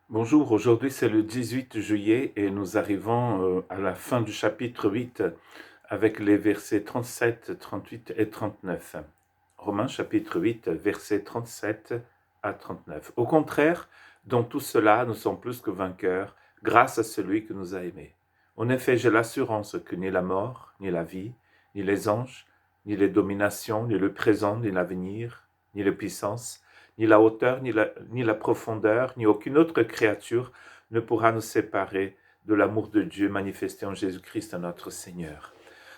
Bonjour, aujourd'hui c'est le 18 juillet et nous arrivons à la fin du chapitre 8 avec les versets 37, 38 et 39. Romains chapitre 8, versets 37 à 39. Au contraire, dans tout cela, nous sommes plus que vainqueurs grâce à celui qui nous a aimés. En effet, j'ai l'assurance que ni la mort, ni la vie, ni les anges, ni les dominations, ni le présent, ni l'avenir, ni les puissances, ni la hauteur, ni la profondeur, ni aucune autre créature ne pourra nous séparer de l'amour de Dieu manifesté en Jésus-Christ notre Seigneur.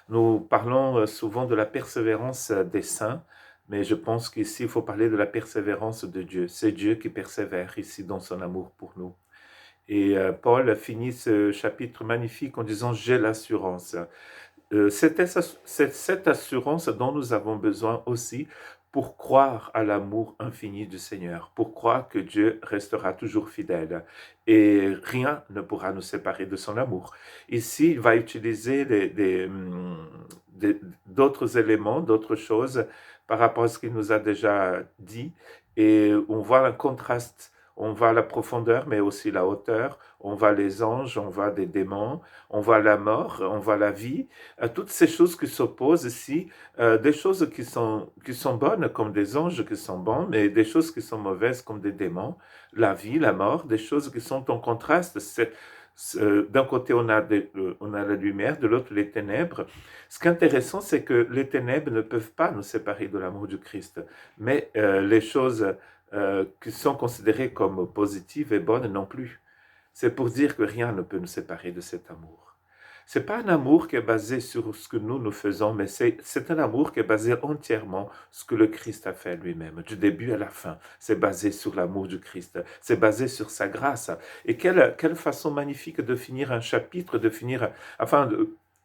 Nous parlons souvent de la persévérance des saints, mais je pense qu'ici, il faut parler de la persévérance de Dieu. C'est Dieu qui persévère ici dans son amour pour nous. Et Paul finit ce chapitre magnifique en disant « J'ai l'assurance ». C'est cette assurance dont nous avons besoin aussi pour croire à l'amour infini du Seigneur, pour croire que Dieu restera toujours fidèle et rien ne pourra nous séparer de son amour. Ici, il va utiliser d'autres éléments, d'autres choses par rapport à ce qu'il nous a déjà dit et on voit un contraste. On voit la profondeur, mais aussi la hauteur. On voit les anges, on voit des démons, on voit la mort, on voit la vie. Toutes ces choses qui s'opposent ici, des choses qui sont bonnes comme des anges qui sont bons, mais des choses qui sont mauvaises comme des démons, la vie, la mort, des choses qui sont en contraste. D'un côté, on a la lumière, de l'autre, les ténèbres. Ce qui est intéressant, c'est que les ténèbres ne peuvent pas nous séparer de l'amour du Christ, mais les choses qui sont considérées comme positives et bonnes non plus. C'est pour dire que rien ne peut nous séparer de cet amour. C'est pas un amour qui est basé sur ce que nous faisons, mais c'est un amour qui est basé entièrement sur ce que le Christ a fait lui-même, du début à la fin. C'est basé sur l'amour du Christ, c'est basé sur sa grâce. Et quelle façon magnifique de finir un chapitre,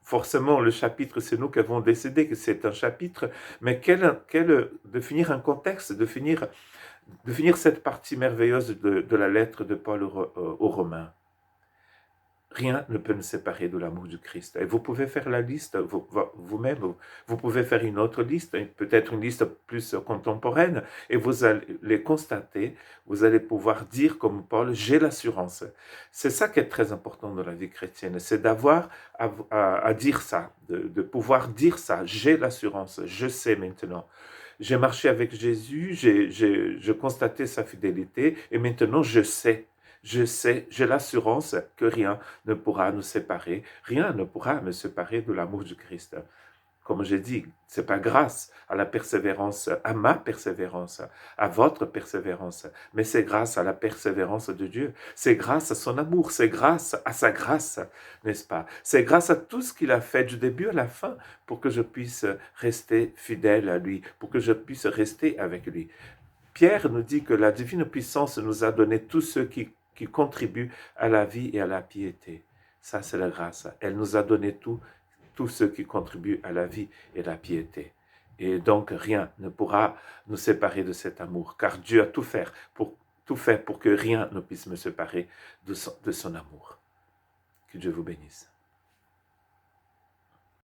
forcément, le chapitre, c'est nous qui avons décidé que c'est un chapitre, mais de finir un contexte, de finir cette partie merveilleuse de la lettre de Paul aux Romains. Rien ne peut nous séparer de l'amour du Christ. Et vous pouvez faire la liste vous-même, vous pouvez faire une autre liste, peut-être une liste plus contemporaine, et vous allez les constater, vous allez pouvoir dire comme Paul, j'ai l'assurance. C'est ça qui est très important dans la vie chrétienne, c'est d'avoir à dire ça, de pouvoir dire ça, j'ai l'assurance, je sais maintenant. J'ai marché avec Jésus, je constaté sa fidélité, et maintenant je sais. Je sais, j'ai l'assurance que rien ne pourra nous séparer, rien ne pourra me séparer de l'amour du Christ. Comme j'ai dit, c'est pas grâce à la persévérance, à ma persévérance, à votre persévérance, mais c'est grâce à la persévérance de Dieu. C'est grâce à son amour, c'est grâce à sa grâce, n'est-ce pas? C'est grâce à tout ce qu'il a fait du début à la fin pour que je puisse rester fidèle à lui, pour que je puisse rester avec lui. Pierre nous dit que la divine puissance nous a donné tous ceux qui contribuent à la vie et à la piété. Ça, c'est la grâce. Elle nous a donné tous ceux qui contribuent à la vie et à la piété. Et donc, rien ne pourra nous séparer de cet amour, car Dieu a tout fait pour que rien ne puisse me séparer de son amour. Que Dieu vous bénisse.